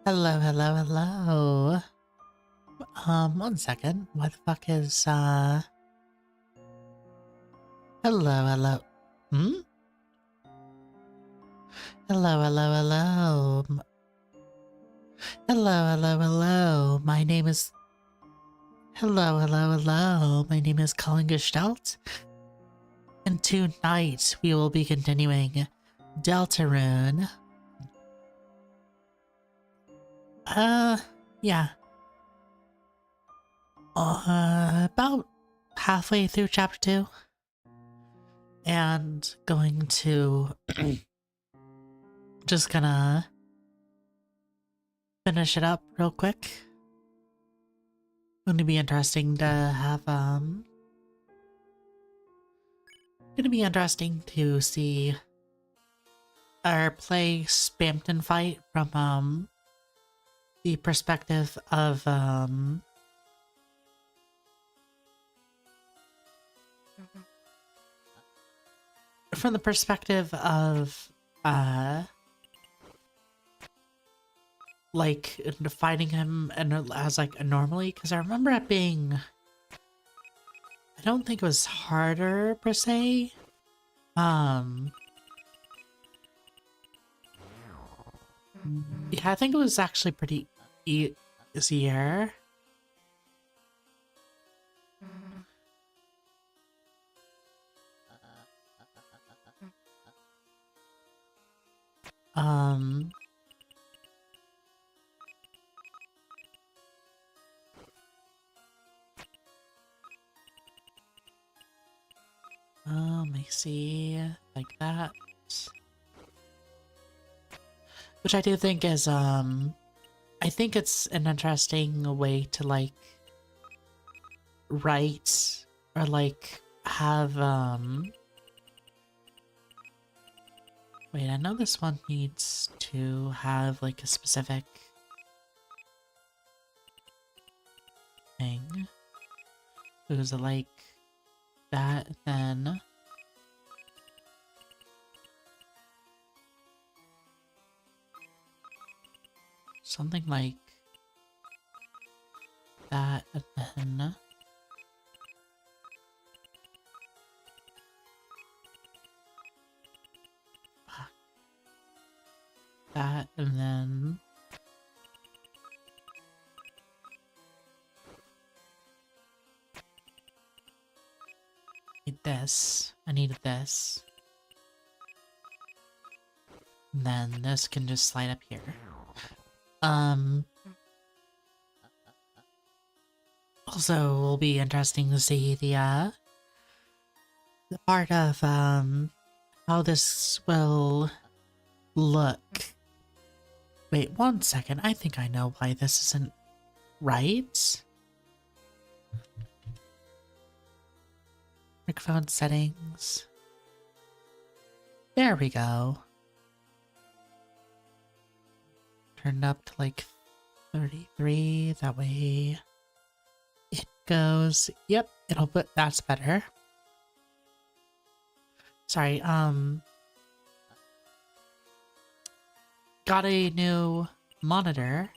Hello, hello, hello. 1 second. Why the fuck is, hello, hello. Hmm? Hello, hello, hello. Hello, hello, hello. My name is... Hello, hello, hello. My name is Colin Gestalt. And tonight we will be continuing Deltarune. Yeah. About halfway through chapter 2. And going to... just gonna finish it up real quick. Going to be interesting to have, gonna be interesting to see our play Spampton fight from, the perspective of, from the perspective of, like, fighting him and as, like, normally, because I remember it being... I don't think it was harder, per se. Yeah, I think it was actually pretty easier. Let me see, like that. Which I do think is, I think it's an interesting way to, like, write or, like, have, wait, I know this one needs to have, like, a specific thing. It was like that, then... something like that, and then... that, and then... need this. I needed this. And then this can just slide up here. Also, will be interesting to see the part of, how this will look. Wait, 1 second. I think I know why this isn't right. Microphone settings. There we go. Turned up to like 33. That way it goes. Yep, it'll put. That's better. Sorry, got a new monitor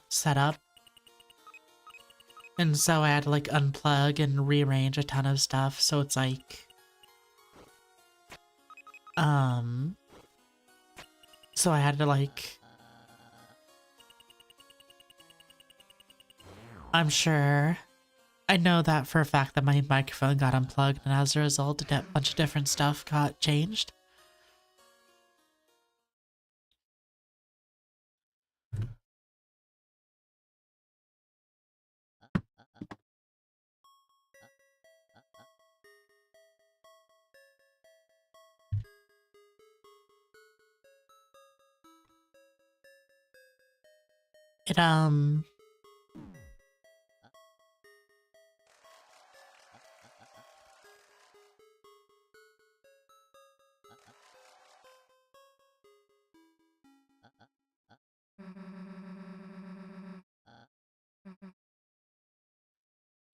set up. And so I had to like unplug and rearrange a ton of stuff, so it's like so I had to like I'm sure I know that for a fact that my microphone got unplugged, and as a result a bunch of different stuff got changed. It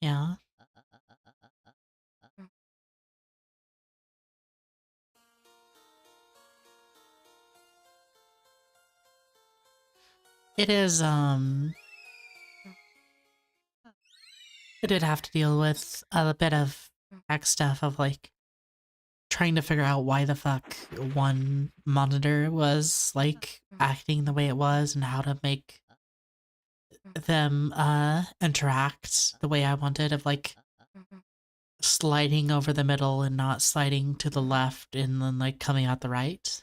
yeah. it is, I did have to deal with a bit of tech stuff of like trying to figure out why the fuck one monitor was like acting the way it was and how to make them interact the way I wanted of like sliding over the middle and not sliding to the left and then like coming out the right.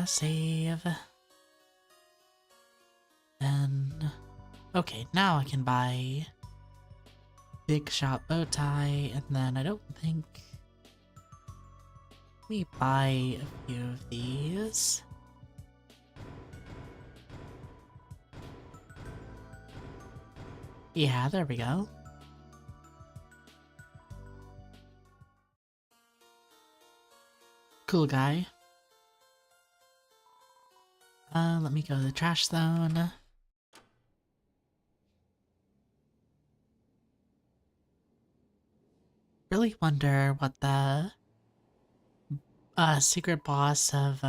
Save. Then, okay, now I can buy big shot bow tie, and then I don't think let me buy a few of these. Yeah, there we go. Cool guy. Let me go to the trash zone. Really wonder what the secret boss of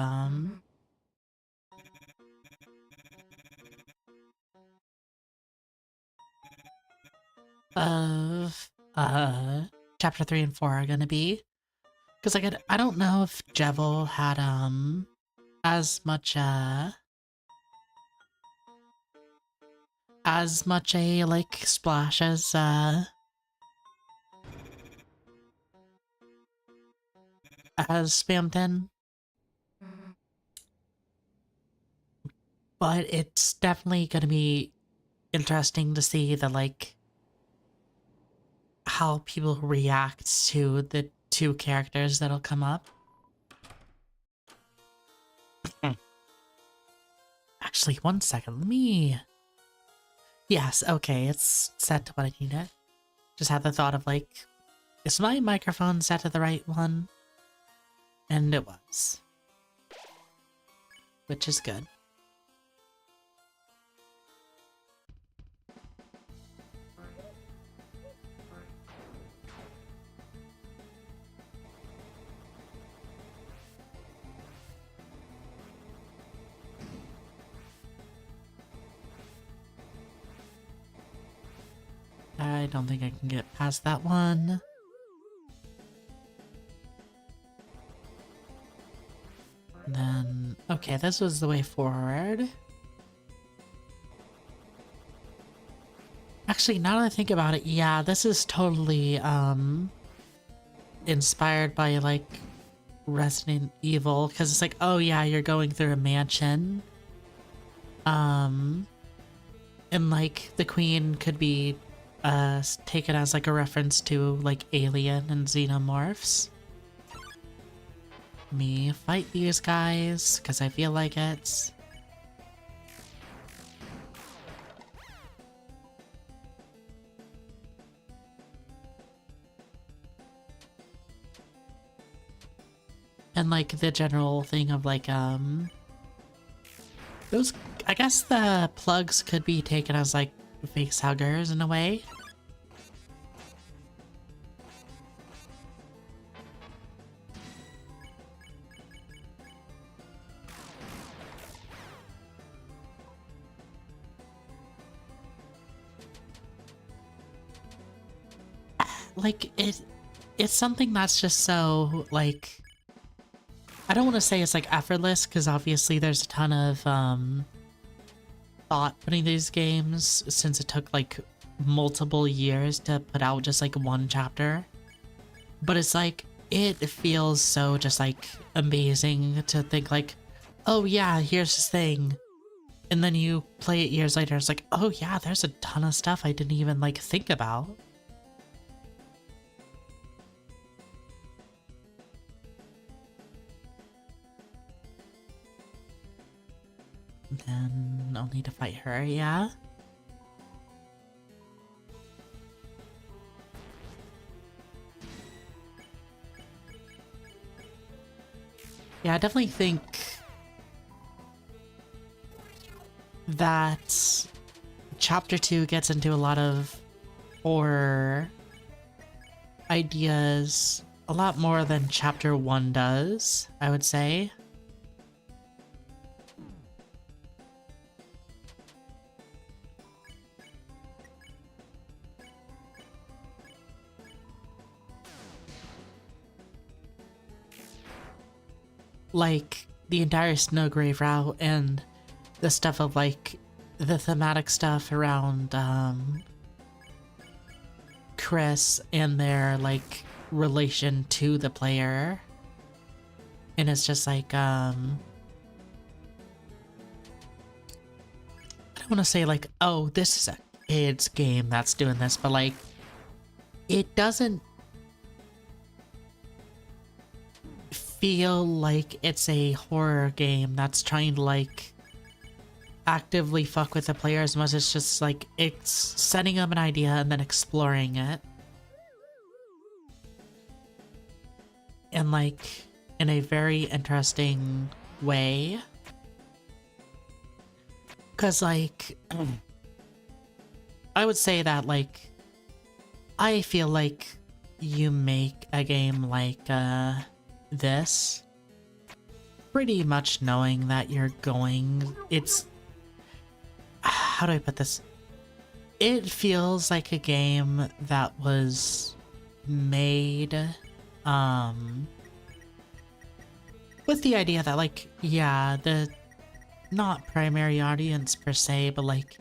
chapter 3 and 4 are gonna be. Because I don't know if Jevil had as much a like splash as Spam 10. But it's definitely gonna be interesting to see the like how people react to the two characters that'll come up. Actually, one second, let me... Yes, okay, it's set to what I needed. Just had the thought of like, is my microphone set to the right one? And it was. Which is good. I don't think I can get past that one. And then, okay, this was the way forward. Actually, now that I think about it, yeah, this is totally, inspired by, like, Resident Evil, because it's like, oh yeah, you're going through a mansion. And, like, the queen could be, taken as, like, a reference to, like, Alien and Xenomorphs. Me fight these guys, because I feel like it. And like the general thing of like those, I guess the plugs could be taken as like face huggers in a way. Like it's something that's just so like, I don't want to say it's like effortless, because obviously there's a ton of thought putting these games, since it took like multiple years to put out just like one chapter. But it's like, it feels so just like amazing to think like, oh yeah, here's this thing. And then you play it years later, it's like, oh yeah, there's a ton of stuff I didn't even like think about. Then I'll need to fight her, yeah? Yeah, I definitely think that Chapter 2 gets into a lot of horror ideas a lot more than chapter 1 does, I would say. Like the entire Snowgrave route and the stuff of like the thematic stuff around Chris and their like relation to the player. And it's just like I don't want to say like, oh, this is a kid's game that's doing this, but like it doesn't feel like it's a horror game that's trying to like actively fuck with the player as much as it's just like it's setting up an idea and then exploring it. And like in a very interesting way. Cause like I would say that like I feel like you make a game like this pretty much knowing that you're going, it's, how do I put this? It feels like a game that was made with the idea that like, yeah, the not primary audience per se, but like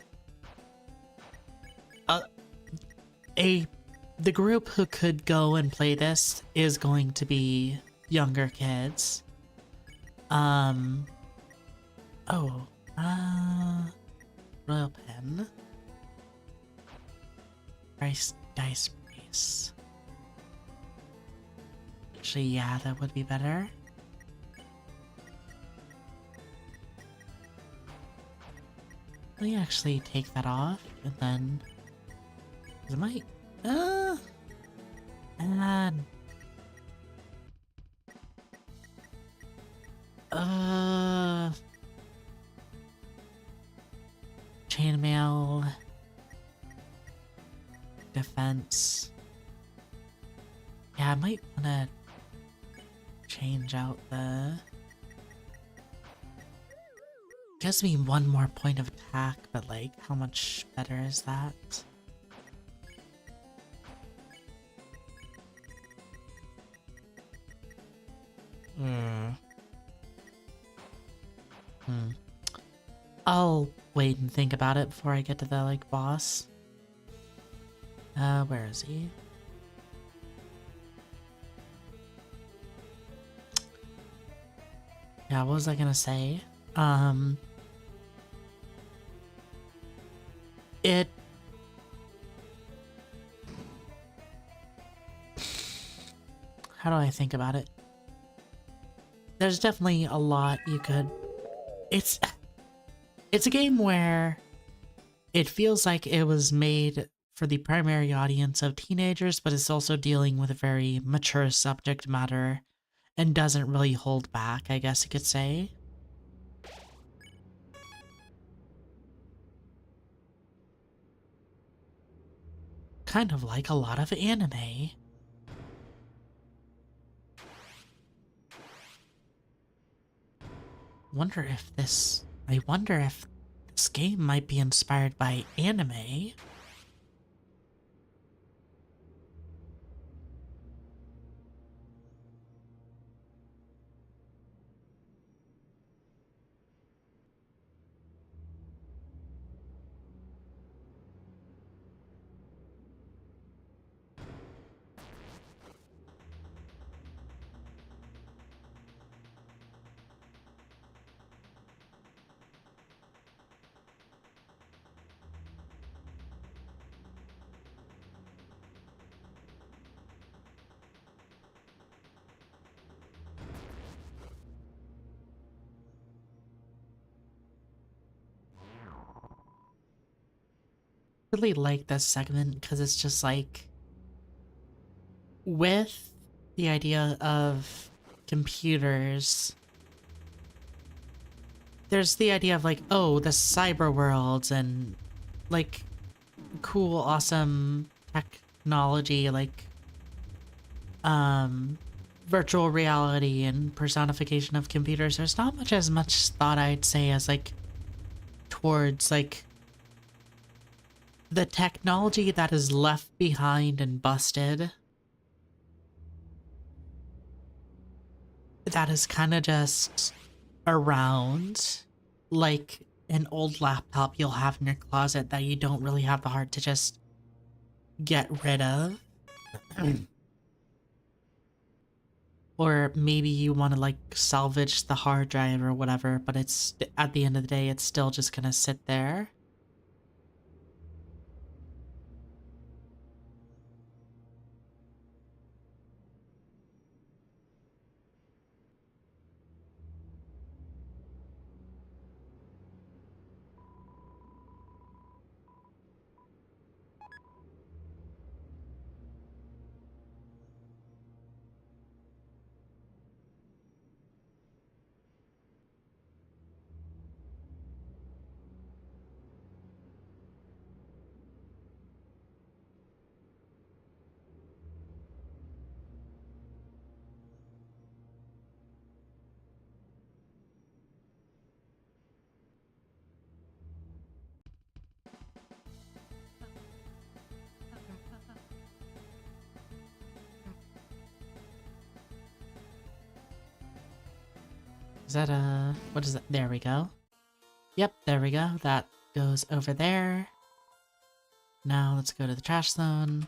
the group who could go and play this is going to be younger kids. Royal pen. Dice brace. Actually, yeah, that would be better. Let me actually take that off, and then... it might... and... chainmail... defense... yeah, I might wanna... change out the... gives me one more point of attack, but like, how much better is that? I'll wait and think about it before I get to the, like, boss. Where is he? Yeah, what was I gonna say? It... how do I think about it? There's definitely a lot you could... It's a game where it feels like it was made for the primary audience of teenagers, but it's also dealing with a very mature subject matter and doesn't really hold back, I guess you could say. Kind of like a lot of anime. I wonder if this game might be inspired by anime. Really like this segment because it's just like with the idea of computers, there's the idea of like, oh, the cyber worlds and like cool, awesome technology, like virtual reality and personification of computers, there's not much thought, I'd say, as like towards like the technology that is left behind and busted, that is kind of just around, like an old laptop you'll have in your closet that you don't really have the heart to just get rid of. Or maybe you want to like salvage the hard drive or whatever, but it's at the end of the day, it's still just gonna sit there. Is that what is that? There we go. Yep, there we go. That goes over there. Now let's go to the trash zone.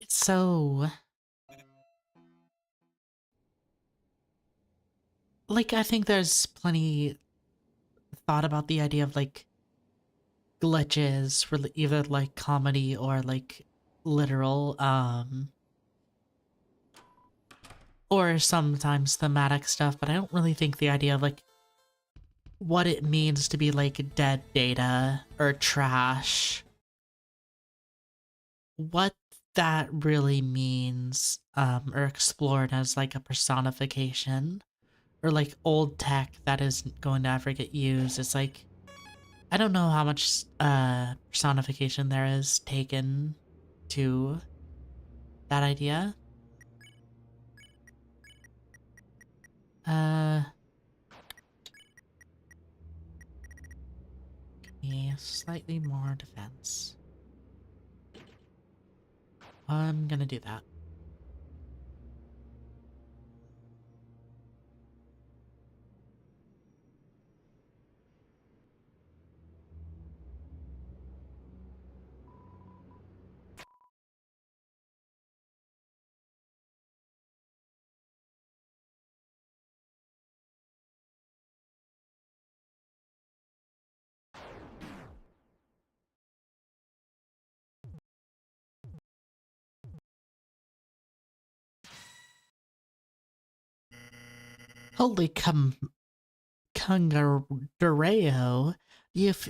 So, like, I think there's plenty thought about the idea of like glitches for either like comedy or like literal, or sometimes thematic stuff, but I don't really think the idea of like what it means to be like dead data or trash, what that really means, or explored as like a personification or like old tech that isn't going to ever get used. It's like, I don't know how much personification there is taken to that idea. Give me slightly more defense. I'm gonna do that. Holy Congareo,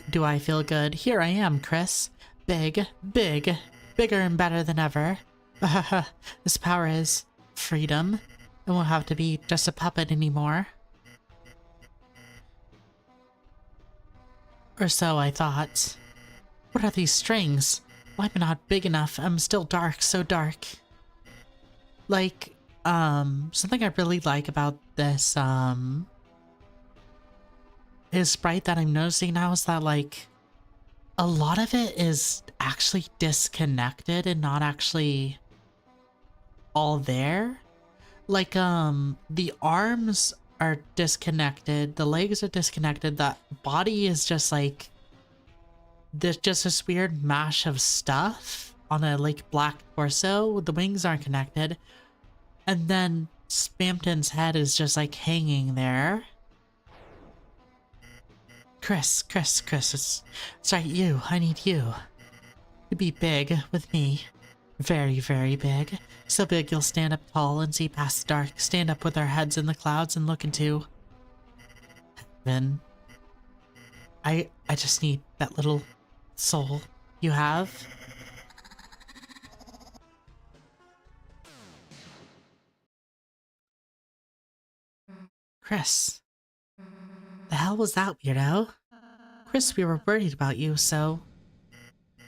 do I feel good? Here I am, Chris. Big, bigger and better than ever. This power is freedom. I won't have to be just a puppet anymore. Or so I thought. What are these strings? Why am I not big enough? I'm still dark, so dark. Like, something I really like about this, his sprite that I'm noticing now is that, like, a lot of it is actually disconnected and not actually all there. Like, the arms are disconnected, the legs are disconnected, the body is just like, there's just this weird mash of stuff on a, like, black torso. The wings aren't connected. And then Spamton's head is just, like, hanging there. Chris, it's right, you. I need you to be big with me. Very, very big. So big you'll stand up tall and see past the dark. Stand up with our heads in the clouds and look into heaven. I just need that little soul you have. Chris. The hell was that, weirdo? Chris, we were worried about you, so...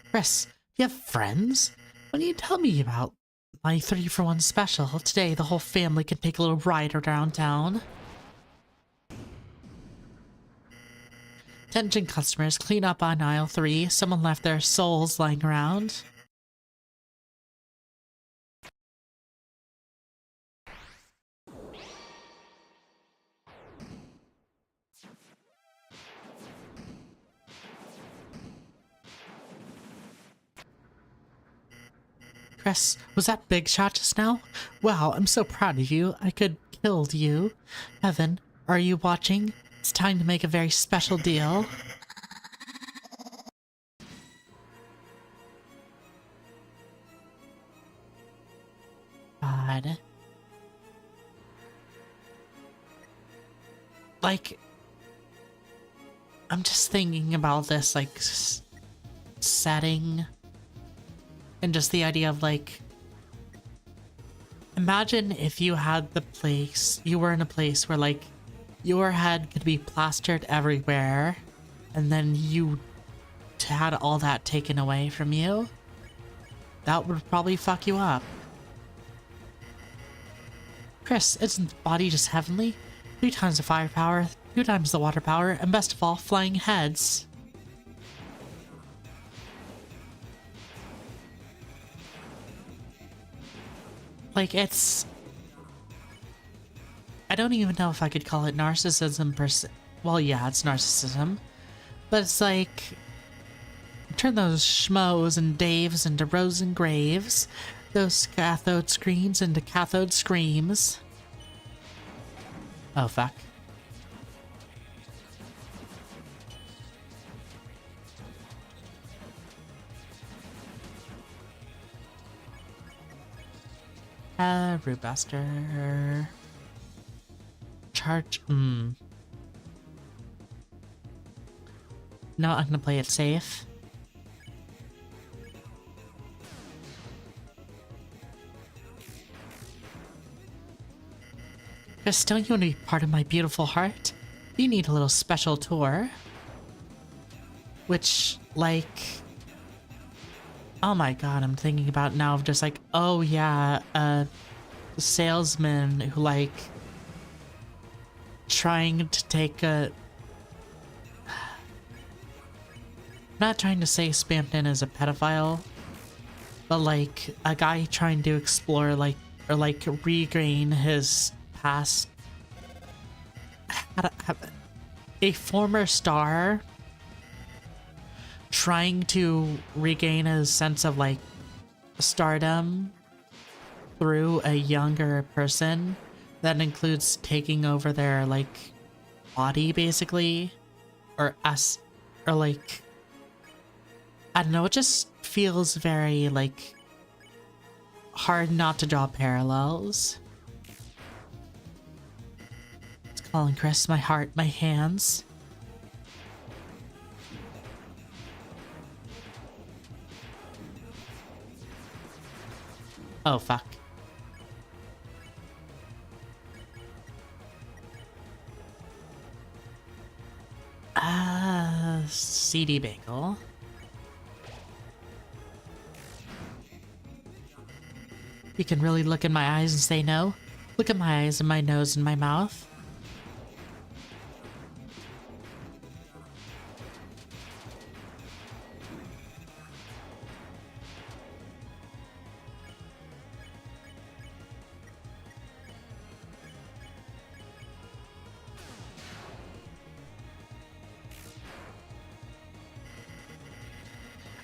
Chris, you have friends? What do you tell me about my 3-for-1 special? Today, the whole family can take a little ride around town. Attention customers, clean up on aisle 3. Someone left their souls lying around. Chris, was that big shot just now? Wow, I'm so proud of you. I could killed you. Evan, are you watching? It's time to make a very special deal. God. Like, I'm just thinking about this, like, setting. And just the idea of, like, imagine if you had the place, you were in a place where, like, your head could be plastered everywhere, and then you had all that taken away from you. That would probably fuck you up. Chris, isn't the body just heavenly? 3 times the firepower, 2 times the water power, and best of all, flying heads. Like, it's... I don't even know if I could call it narcissism per se. Well, yeah, it's narcissism. But it's like... Turn those schmoes and Daves into Rose and Graves. Those cathode screens into cathode screams. Oh, fuck. Root Buster. Charge. No, I'm gonna play it safe. Chris, don't you want to be part of my beautiful heart? You need a little special tour. Which, like... Oh my god, I'm thinking about now of just like, oh yeah, salesman who, like, trying to take a... I'm not trying to say Spampton is a pedophile, but like a guy trying to explore, like, or like regain his past. A former star trying to regain his sense of, like, stardom through a younger person. That includes taking over their, like, body, basically. Or us, or like, I don't know, it just feels very, like, hard not to draw parallels. It's calling Chris, my heart, my hands. Oh, fuck. CD bagel. You can really look in my eyes and say no? Look at my eyes and my nose and my mouth.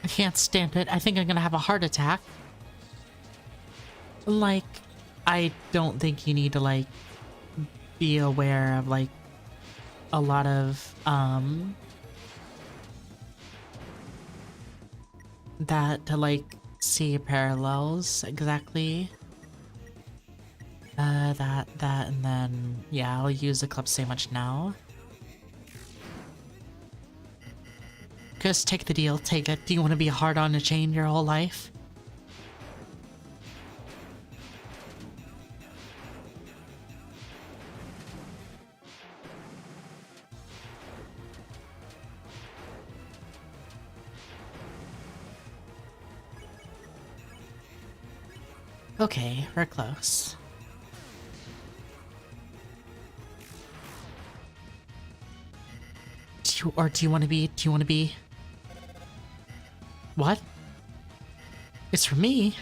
I can't stand it. I think I'm gonna have a heart attack. Like, I don't think you need to, like, be aware of, like, a lot of, that to, like, see parallels exactly. That, and then, yeah, I'll use the club sandwich now. Just take the deal, take it. Do you want to be hard on a chain your whole life? Okay, we're close. Do you want to be? What? It's for me.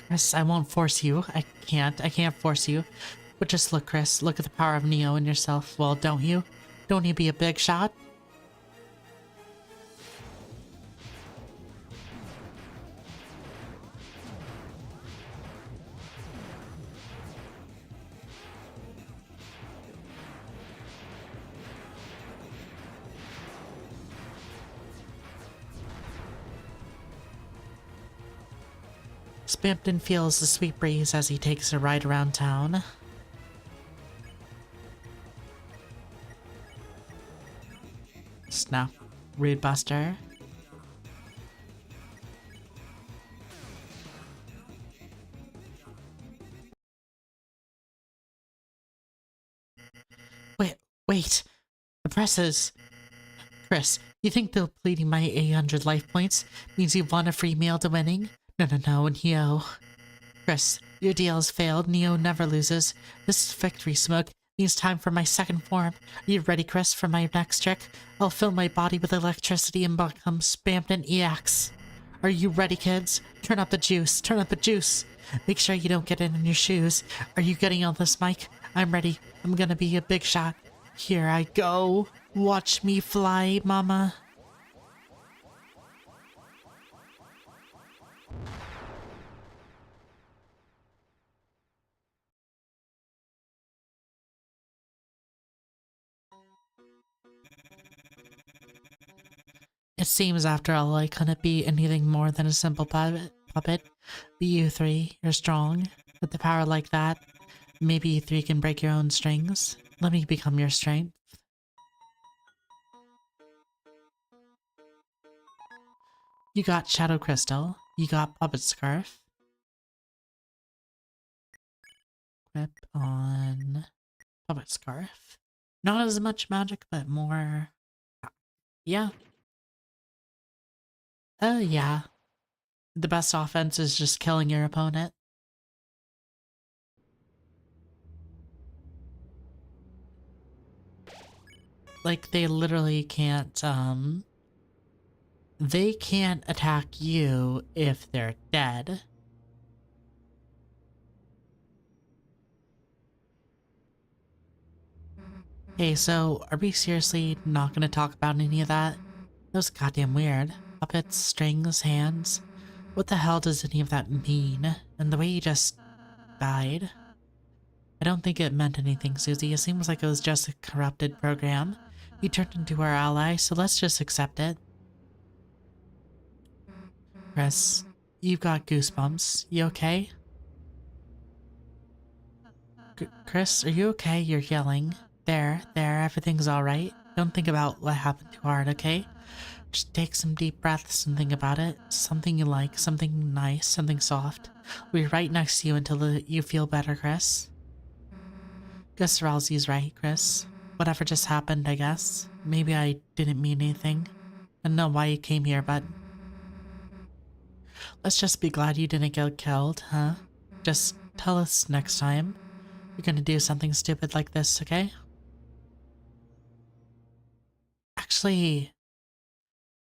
Chris, I won't force you. I can't force you. But just look, Chris. Look at the power of Neo in yourself. Well, don't you? Don't you be a big shot? Spampton feels the sweet breeze as he takes a ride around town. Snap. Rude Buster. Wait. The presses. Chris, you think depleting my 800 life points means you want a free meal to winning? No, Neo. Chris, your deal has failed. Neo never loses. This is victory smoke. Means time for my second form. Are you ready, Chris, for my next trick? I'll fill my body with electricity and become Spampton EX. Are you ready, kids? Turn up the juice. Turn up the juice. Make sure you don't get it in your shoes. Are you getting on this mic? I'm ready. I'm gonna be a big shot. Here I go. Watch me fly, mama. It seems after all I couldn't be anything more than a simple puppet. Be you three, you're strong. With the power like that, maybe you three can break your own strings. Let me become your strength. You got Shadow Crystal. You got Puppet Scarf. Equip on Puppet Scarf. Not as much magic, but more... Yeah. Yeah. The best offense is just killing your opponent. Like, they literally can't, they can't attack you if they're dead. Hey, so are we seriously not gonna talk about any of that? That was goddamn weird. Puppets, strings, hands. What the hell does any of that mean? And the way you just died? I don't think it meant anything, Susie. It seems like it was just a corrupted program. You turned into our ally, so let's just accept it. Chris, you've got goosebumps. You okay? Chris, are you okay? You're yelling. There, everything's alright. Don't think about what happened too hard, okay? Just take some deep breaths and think about it. Something you like, something nice, something soft. We'll be right next to you until you feel better, Chris. Guess Ralsei's right, Chris. Whatever just happened, I guess. Maybe I didn't mean anything. I don't know why you came here, but... Let's just be glad you didn't get killed, huh? Just tell us next time you're gonna do something stupid like this, okay? Actually,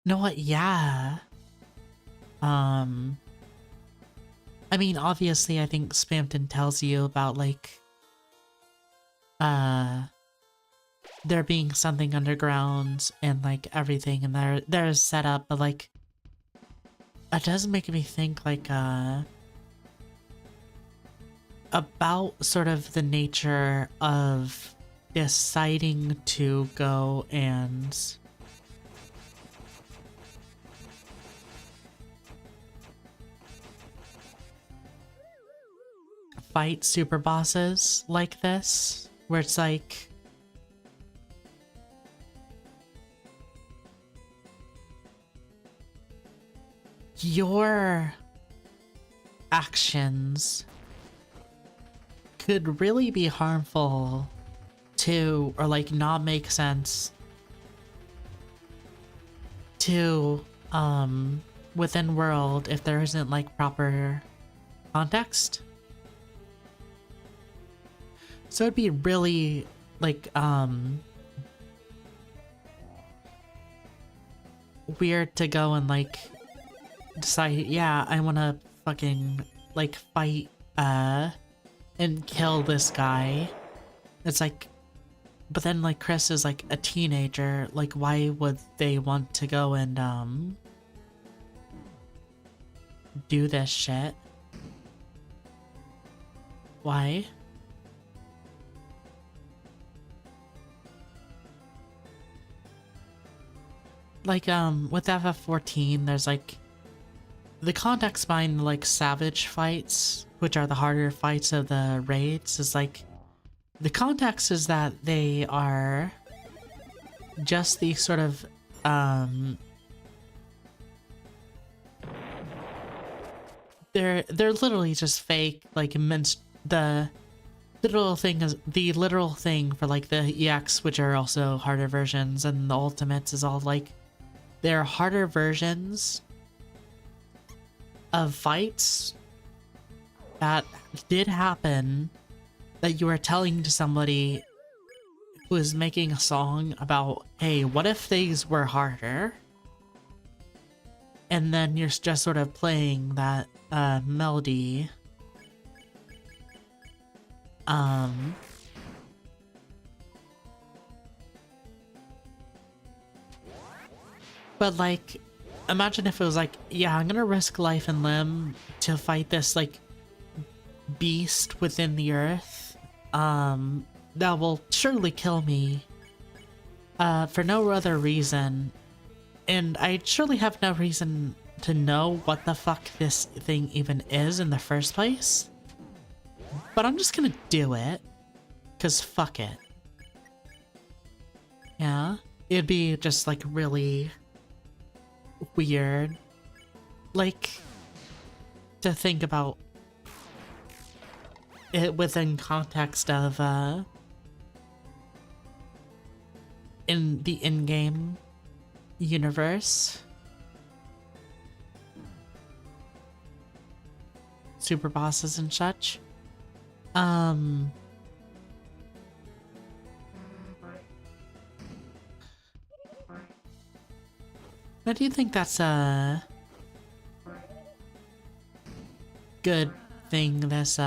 you know what? Yeah. I mean, obviously, I think Spampton tells you about, like, there being something underground and, like, everything, and there's set up, but, like, it does make me think, like, about sort of the nature of deciding to go and fight super bosses like this, where it's like your actions could really be harmful to, or like not make sense to, within world if there isn't like proper context. So it'd be really like, weird to go and like decide, yeah, I want to fucking like fight and kill this guy. It's like, but then like Chris is like a teenager, like why would they want to go and do this shit? Why? Like with FF14 there's like the context behind like savage fights, which are the harder fights of the raids, is like the context is that they are just the sort of they're literally just fake, like the literal thing is the literal thing for like the EX, which are also harder versions, and the ultimates is all like they're harder versions of fights that did happen that you are telling to somebody who is making a song about, hey, what if these were harder? And then you're just sort of playing that melody. But like, imagine if it was like, yeah, I'm gonna risk life and limb to fight this like beast within the earth that will surely kill me for no other reason, and I surely have no reason to know what the fuck this thing even is in the first place, but I'm just gonna do it because fuck it. Yeah, it'd be just like really weird, like, to think about it within context of in the in-game universe. Super bosses and such. I do think that's a good thing this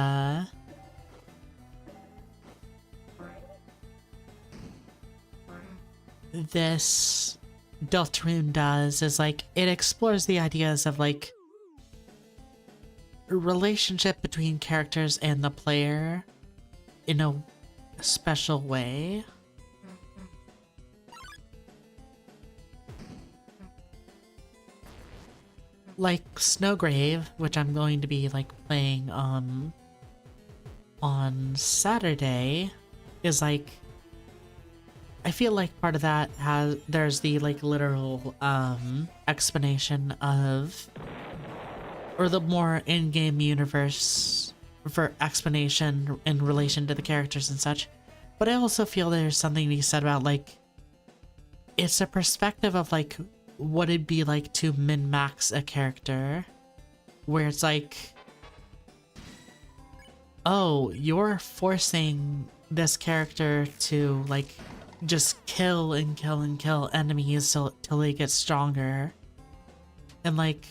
this Deltarune does, is like it explores the ideas of like a relationship between characters and the player in a special way. Like Snowgrave, which I'm going to be like playing on Saturday, is like, I feel like part of that there's the like literal explanation of, or the more in-game universe for explanation in relation to the characters and such. But I also feel there's something to be said about like, it's a perspective of like what it'd be like to min-max a character, where it's like, oh, you're forcing this character to like just kill and kill and kill enemies till they get stronger. And like,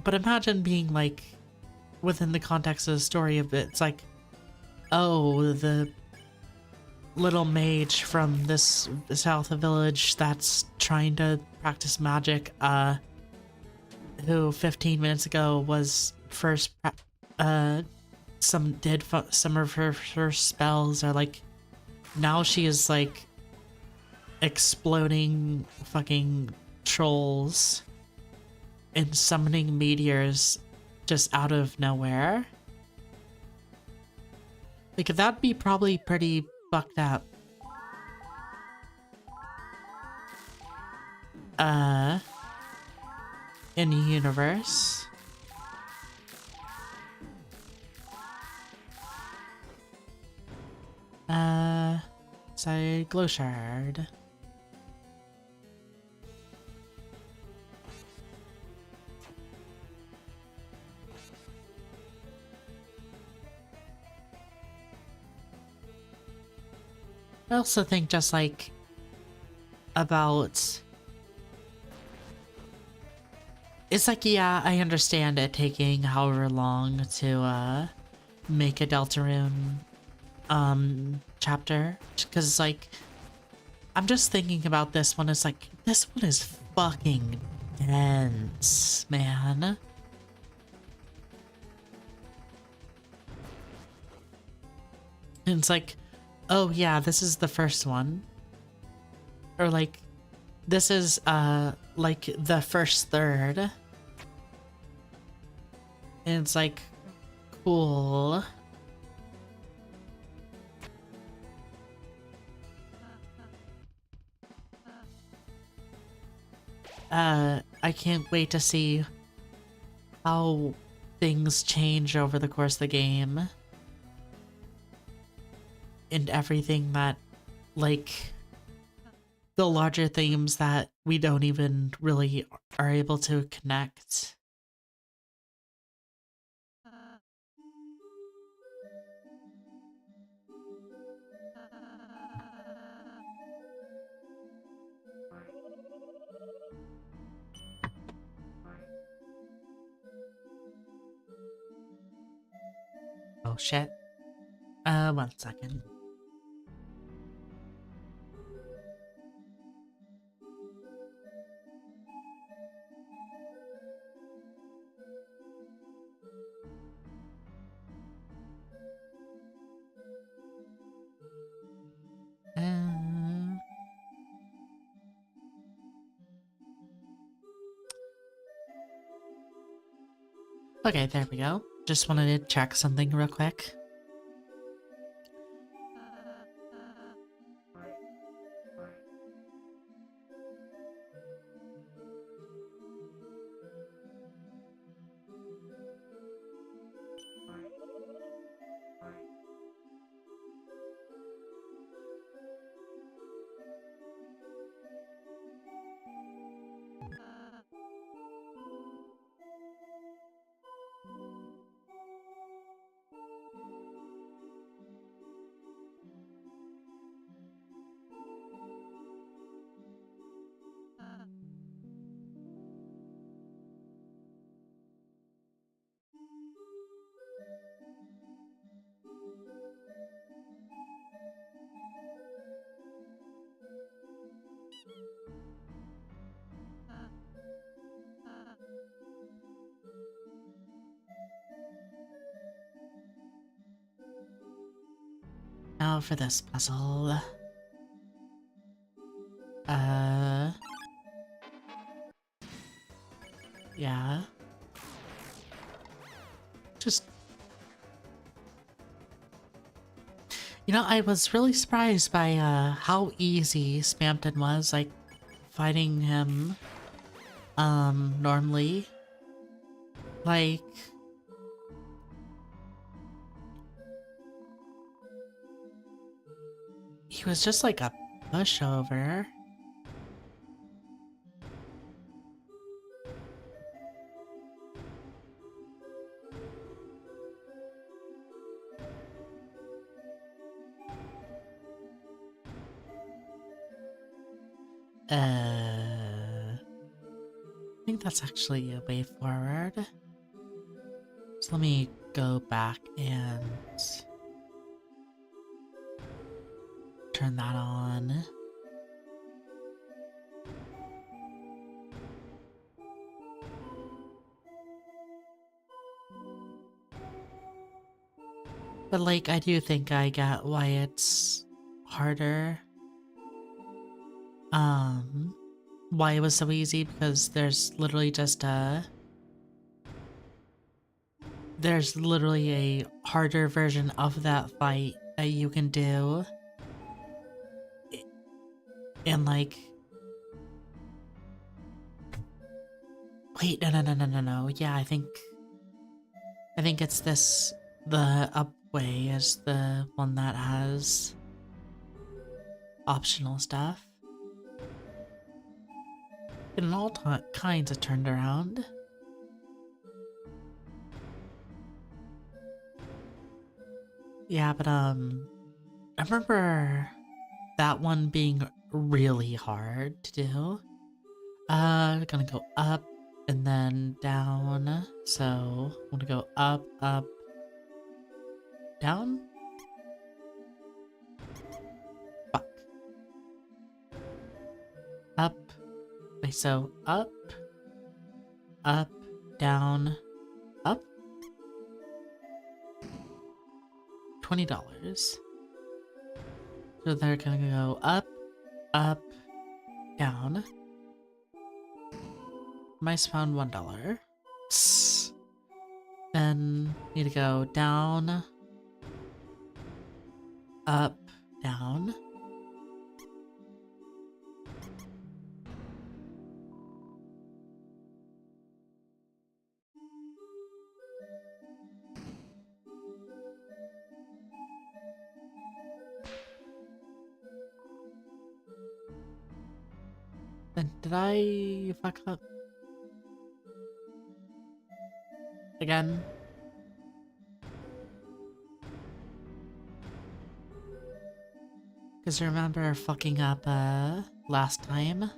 but imagine being like within the context of the story of it, it's like, oh, the little mage from this south village that's trying to practice magic, who 15 minutes ago was first some of her first spells are like, now she is like exploding fucking trolls and summoning meteors just out of nowhere. Like, that'd be probably pretty fucked up. In the universe. It's a glow shard. I also think just like about, it's like, yeah, I understand it taking however long to make a Deltarune chapter, because it's like, I'm just thinking about this one. It's like, this one is fucking dense, man. And it's like, oh yeah, this is the first one. Or like, this is like the first third. And it's like, cool. I can't wait to see how things change over the course of the game. And everything that, like, the larger themes that we don't even really are able to connect. Oh shit. 1 second. Okay, there we go. Just wanted to check something real quick. Now for this puzzle. Yeah. Just... You know, I was really surprised by, how easy Spamton was, like, fighting him, normally. Like... He was just like a pushover. I think that's actually a way forward. So let me go back and turn that on. But like, I do think I get why it's harder. Why it was so easy, because there's literally just there's literally a harder version of that fight that you can do. And like... Wait, no. Yeah, I think it's this The up way is the one that has optional stuff. And all kinds of turned around. Yeah, but I remember that one being really hard to do. Gonna go up and then down. So I'm gonna go up, up, down. Fuck. Up. Wait, so up, up, down, up. $20. So they're gonna go up, up, down. Mice found $1. Then need to go down, up, down. Then did I fuck up again? Because remember fucking up last time?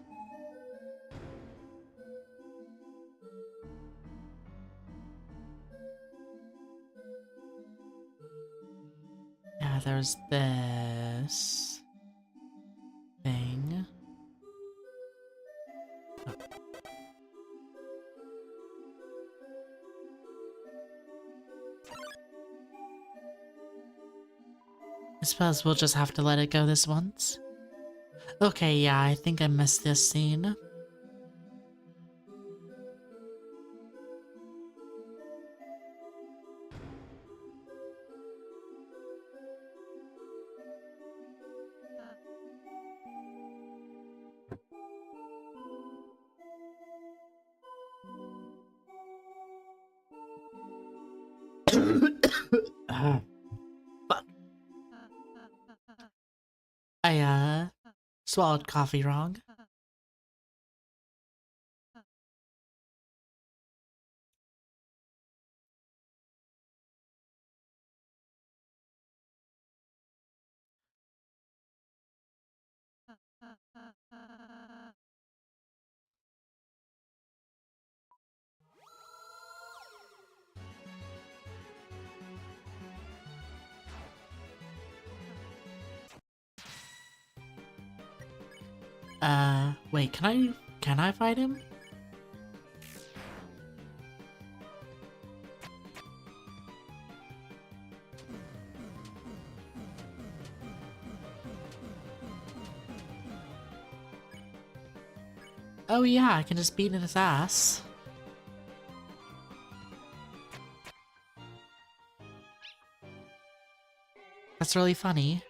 Yeah, there's this thing. Oh. I suppose we'll just have to let it go this once. Okay, yeah, I think I missed this scene. Fuck. I swallowed coffee wrong. Wait, can I fight him? Oh yeah, I can just beat in his ass. That's really funny.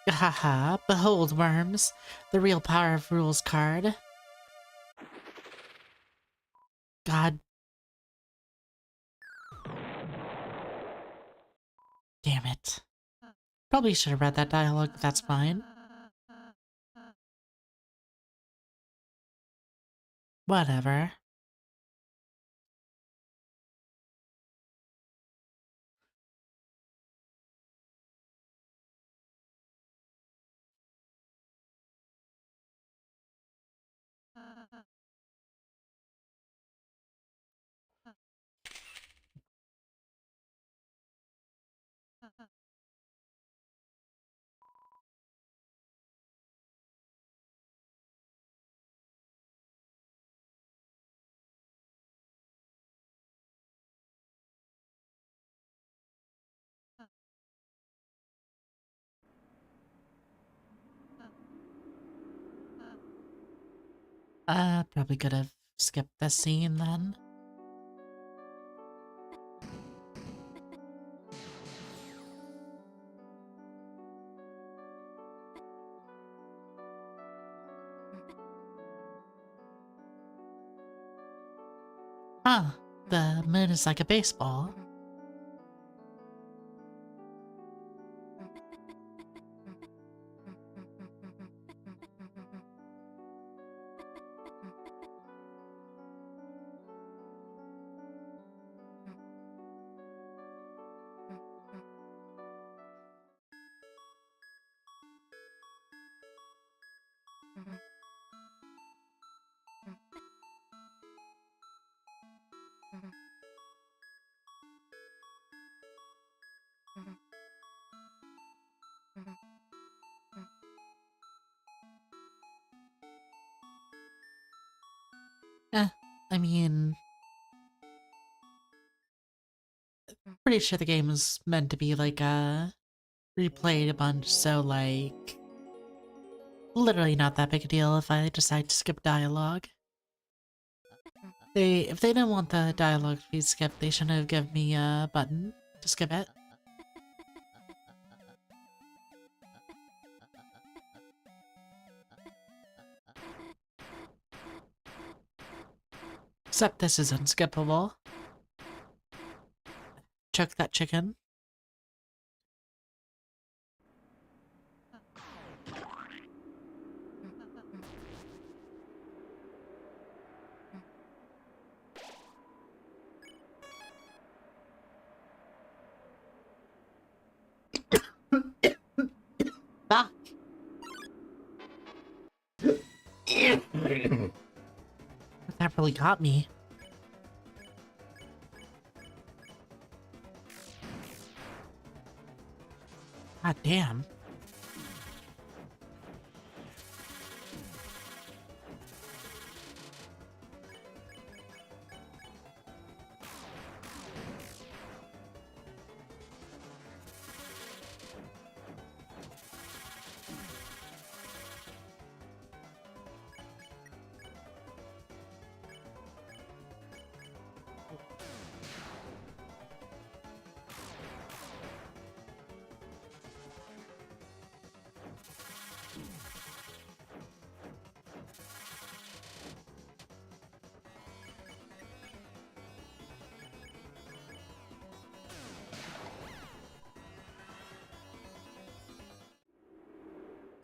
Haha, behold, worms. The real power of rules card. God. Damn it. Probably should have read that dialogue, but that's fine. Whatever. Probably could have skipped this scene then. Huh, the moon is like a baseball. Eh, I mean, pretty sure the game is meant to be like replayed a bunch, so like literally not that big a deal if I decide to skip dialogue. If they didn't want the dialogue to be skipped, they shouldn't have given me a button to skip it. Except this is unskippable. Chuck that chicken. Fuck. That really got me. God damn.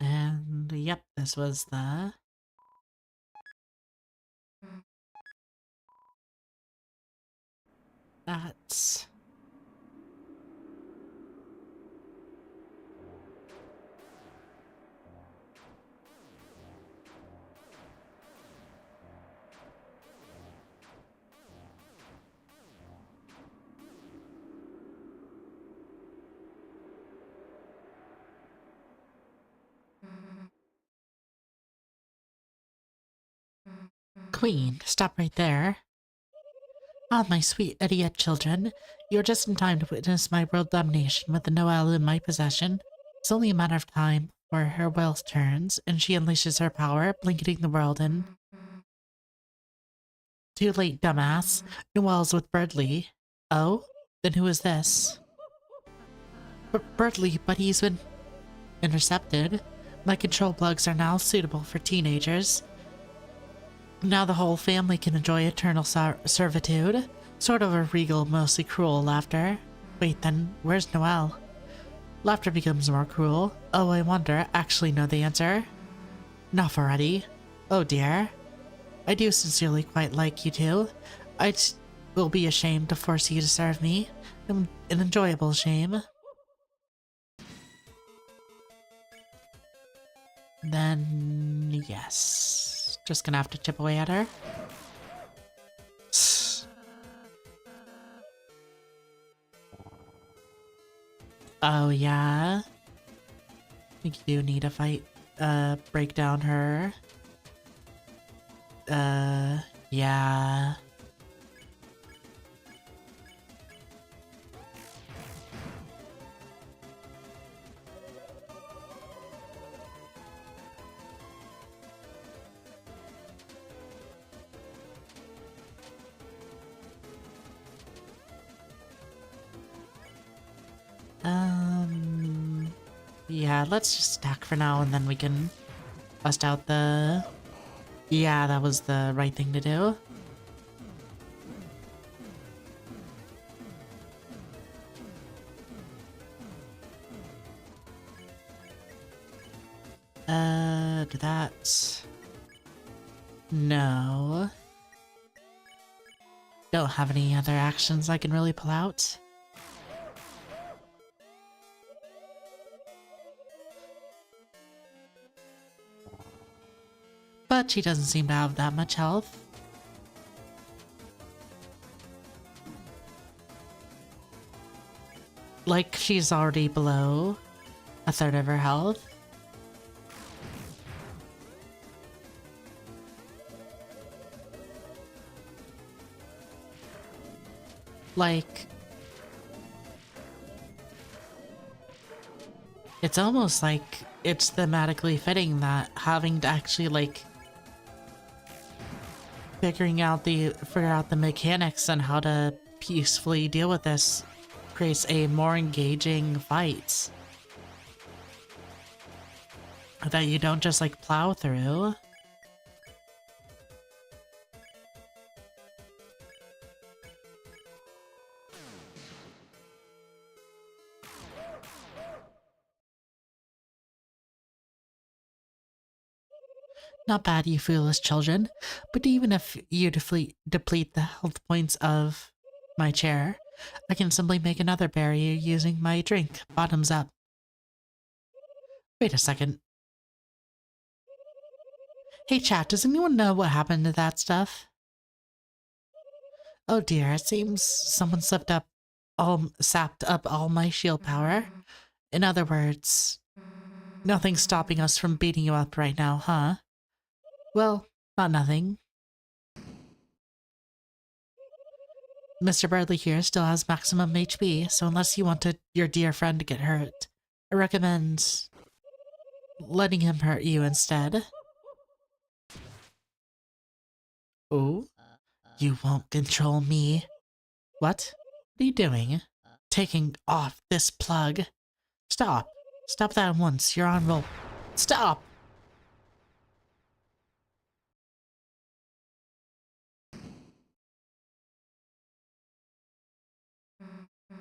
And yep, this was the... That's... Queen, stop right there. Ah, my sweet idiot children. You're just in time to witness my world domination with the Noelle in my possession. It's only a matter of time before her will turns, and she unleashes her power, blanketing the world in... Too late, dumbass. Noelle's with Birdley. Oh? Then who is this? Birdley, but he's been intercepted. My control plugs are now suitable for teenagers. Now the whole family can enjoy eternal servitude. Sort of a regal, mostly cruel laughter. Wait, then, where's Noelle? Laughter becomes more cruel. Oh, I wonder, actually know the answer. Enough already. Oh dear. I do sincerely quite like you two. Will be ashamed to force you to serve me. An enjoyable shame. Then, yes. Just gonna have to chip away at her. Oh, yeah? I think you do need to fight, break down her. Yeah. Yeah, let's just stack for now and then we can bust out the... Yeah, that was the right thing to do. Do that. No. Don't have any other actions I can really pull out. But she doesn't seem to have that much health. Like, she's already below a third of her health. Like, it's almost like it's thematically fitting that having to actually, like, figure out the mechanics and how to peacefully deal with this creates a more engaging fight that you don't just like plow through. Not bad, you foolish children, but even if you deplete the health points of my chair, I can simply make another barrier using my drink, bottoms up. Wait a second. Hey chat, does anyone know what happened to that stuff? Oh dear, it seems someone sapped up all my shield power. In other words, nothing's stopping us from beating you up right now, huh? Well, not nothing. Mr. Bradley here still has maximum HP, so unless you want your dear friend to get hurt, I recommend letting him hurt you instead. Oh? You won't control me. What? What are you doing? Taking off this plug. Stop. Stop that at once. You're on roll. Stop!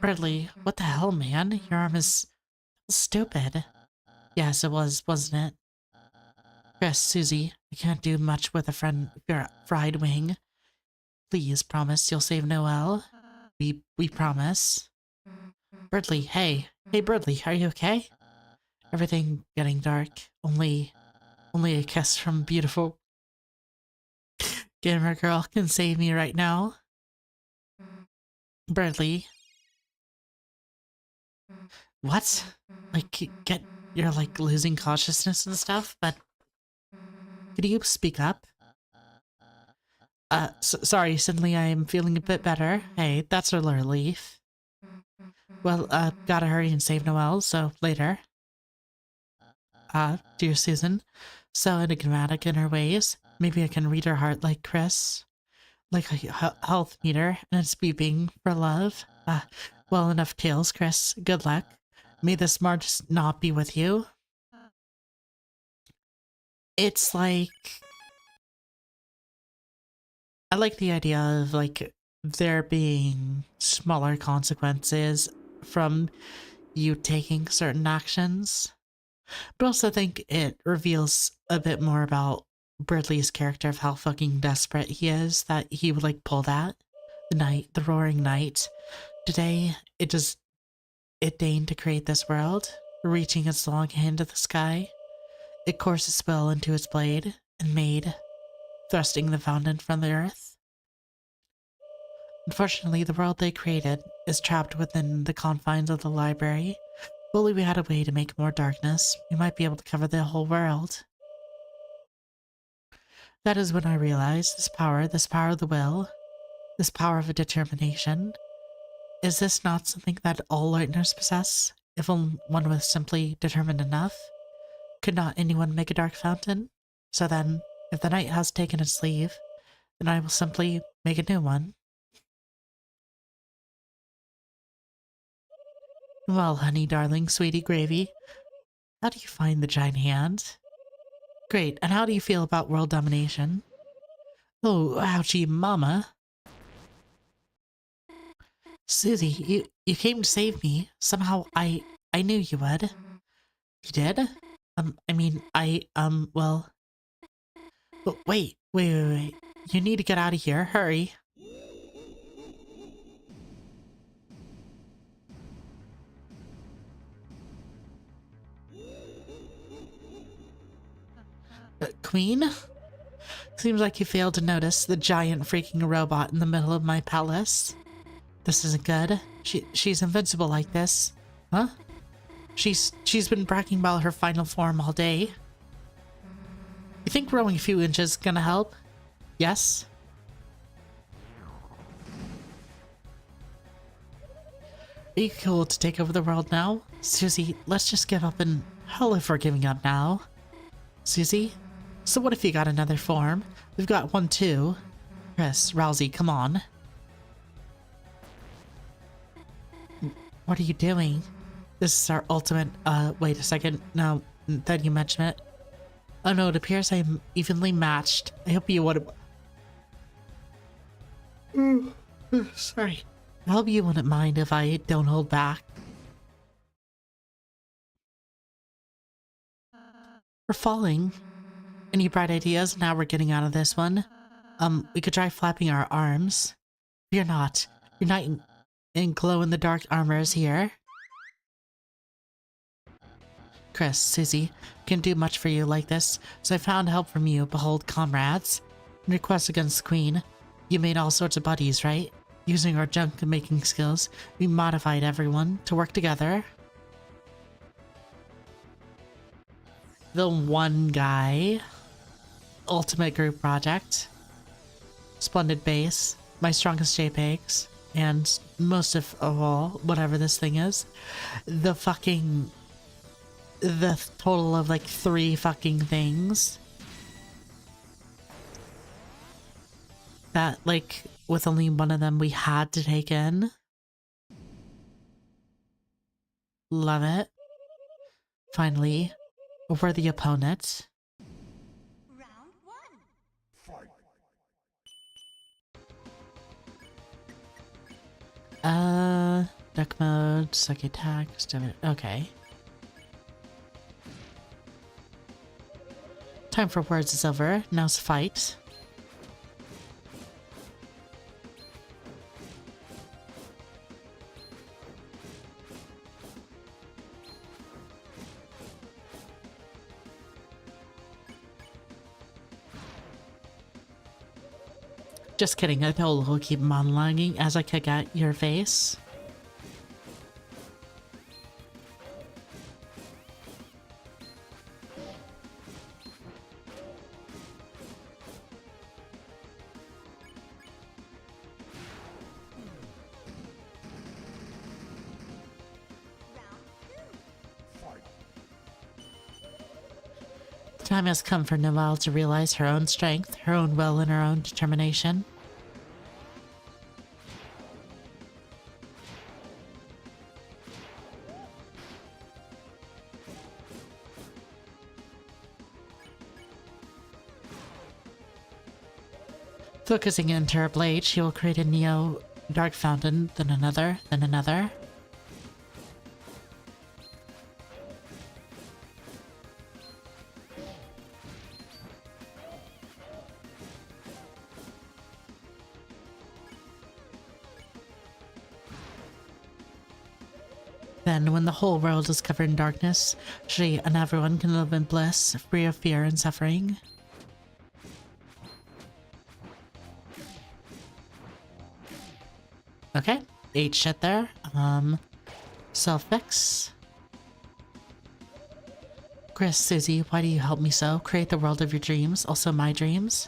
Bradley, what the hell, man? Your arm is stupid. Yes, it was, wasn't it? Chris, Susie, I can't do much with your fried wing. Please promise you'll save Noelle. We promise. Bradley, hey. Hey, Bradley, are you okay? Everything getting dark. Only a kiss from beautiful gamer girl can save me right now. Bradley. What? Like, you're like losing consciousness and stuff, but could you speak up? Sorry, suddenly I am feeling a bit better. Hey, that's a relief. Well, gotta hurry and save Noelle, so later. Dear Susan, so enigmatic in her ways. Maybe I can read her heart like Chris. Like a health meter, and it's beeping for love. Well, enough tales, Chris. Good luck. May this March not be with you. It's like... I like the idea of, like, there being smaller consequences from you taking certain actions. But also think it reveals a bit more about Bradley's character of how fucking desperate he is that he would, like, pull that. The roaring night. Today, it deigned to create this world, reaching its long hand to the sky. It coursed its will into its blade, and made, thrusting the fountain from the earth. Unfortunately, the world they created is trapped within the confines of the library. If only we had a way to make more darkness, we might be able to cover the whole world. That is when I realized this power of the will, this power of determination. Is this not something that all learners possess? If one was simply determined enough? Could not anyone make a dark fountain? So then, if the night has taken its leave, then I will simply make a new one. Well, honey, darling, sweetie gravy, how do you find the giant hand? Great, and how do you feel about world domination? Oh, ouchie, mama. Susie, you came to save me. Somehow I knew you would. You did? I mean, well... But wait. You need to get out of here. Hurry. Queen? Seems like you failed to notice the giant freaking robot in the middle of my palace. This isn't good. She's invincible like this. Huh? She's been bragging about her final form all day. You think growing a few inches is gonna help? Yes? Are you cool to take over the world now? Susie, let's just give up and... Hell if we're giving up now. Susie? So what if you got another form? We've got one too. Chris, Rousey, come on. What are you doing? This is our ultimate... wait a second. No, then you mention it. Oh no, it appears I'm evenly matched. I hope you would... Sorry. I hope you wouldn't mind if I don't hold back. We're falling. Any bright ideas? Now we're getting out of this one. We could try flapping our arms. You're not. Your knight in glow-in-the-dark armor is here. Chris, Susie, can't do much for you like this, so I found help from you, behold comrades. In your quest against the Queen, you made all sorts of buddies, right? Using our junk-making skills, we modified everyone to work together. The one guy. Ultimate group project. Splendid base. My strongest JPEGs. And most of all, whatever this thing is. The total of like 3 fucking things. That, like, with only one of them we had to take in. Love it. Finally, a worthy opponent. Round 1. Duck mode, suck attack, okay. Time for words is over. Now's fight. Just kidding, I will keep monologuing as I kick at your face. The time has come for Noelle to realize her own strength, her own will, and her own determination. Focusing into her blade, she will create a Neo Dark Fountain, then another, then another. Then, when the whole world is covered in darkness, she and everyone can live in bliss, free of fear and suffering. Okay, 8 shit there. Self-fix. Chris, Susie, why do you help me so? Create the world of your dreams, also my dreams.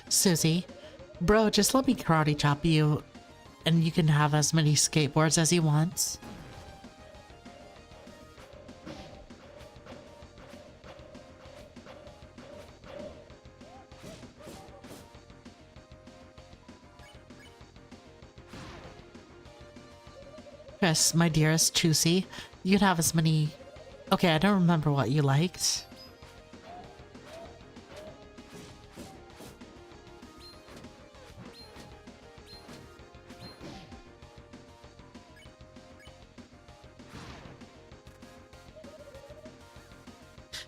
Susie, bro, just let me karate chop you, and you can have as many skateboards as you want. Chris, my dearest Chusey, you can have as many Okay, I don't remember what you liked.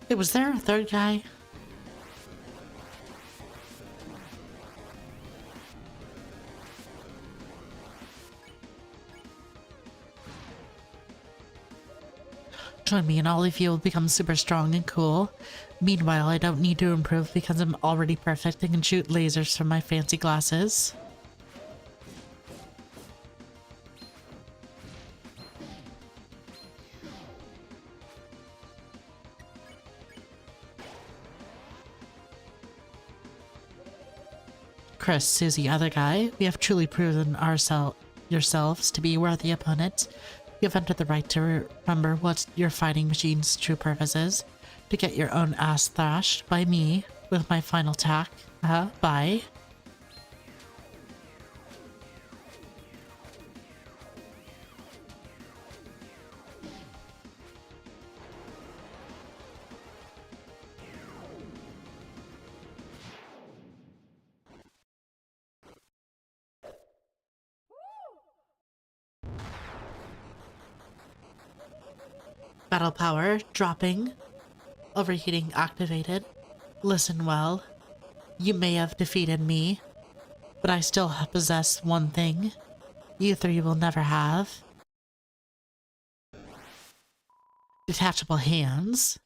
Hey, was there a third guy? Join me and all of you will become super strong and cool. Meanwhile, I don't need to improve because I'm already perfect and can shoot lasers from my fancy glasses. Chris, Susie, other guy, we have truly proven yourselves to be worthy opponents. You have entered the right to remember what your fighting machine's true purpose is. To get your own ass thrashed by me with my final attack. Bye. Battle power dropping. Overheating activated. Listen well. You may have defeated me, but I still possess one thing you three will never have. Detachable hands.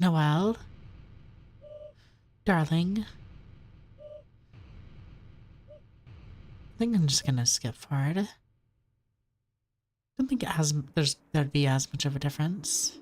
Noelle. Darling. I think I'm just gonna skip forward. I don't think there'd be as much of a difference.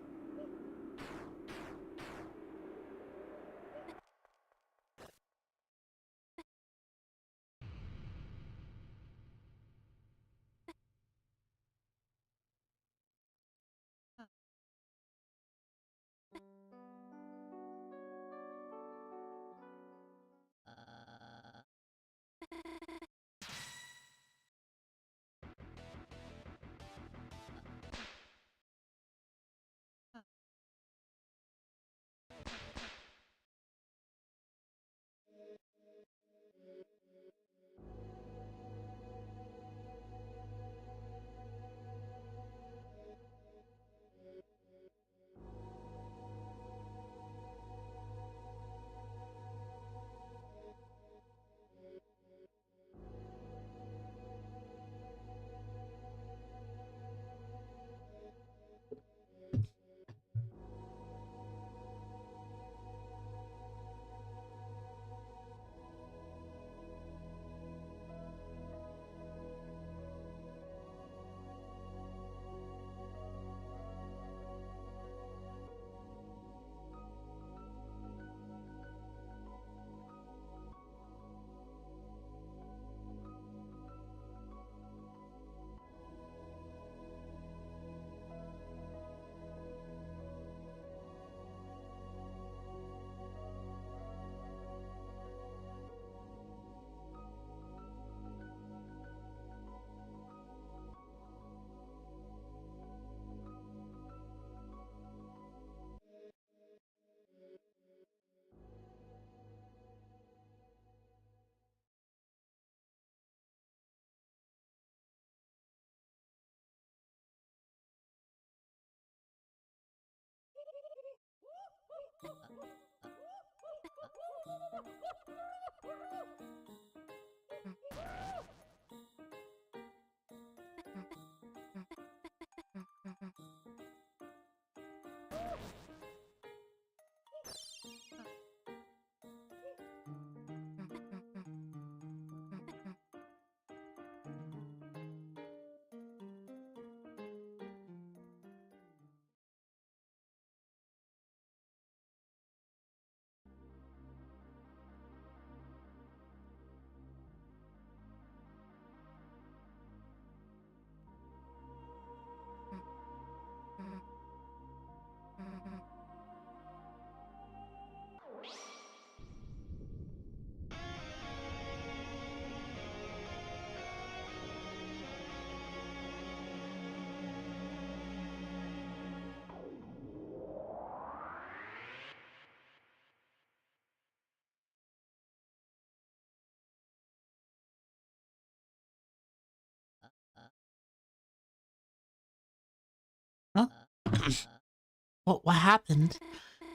What happened?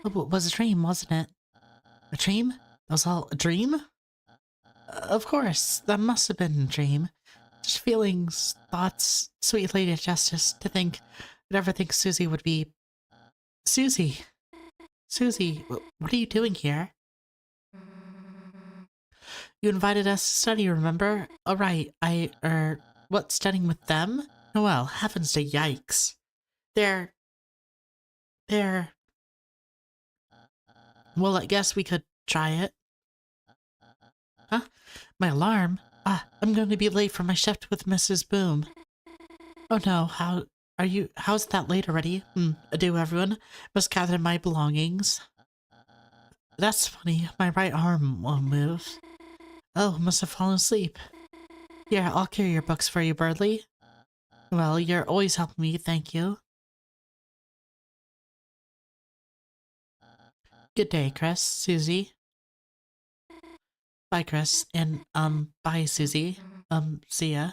It was a dream, wasn't it? A dream? That was all a dream? Of course, that must have been a dream. Just feelings, thoughts, sweet lady of justice, to think that ever think Susie would be... Susie! Susie, what are you doing here? You invited us to study, remember? Oh, right, what, studying with them? Well, heavens to yikes. They're... Well, I guess we could try it. Huh? My alarm? I'm going to be late for my shift with Mrs. Boom. Oh no, how's that late already? Adieu everyone. Must gather my belongings. That's funny, my right arm won't move. Oh, must have fallen asleep. Here, I'll carry your books for you, Birdly. Well, you're always helping me, thank you. Good day, Chris, Susie. Bye, Chris, and, bye, Susie. See ya.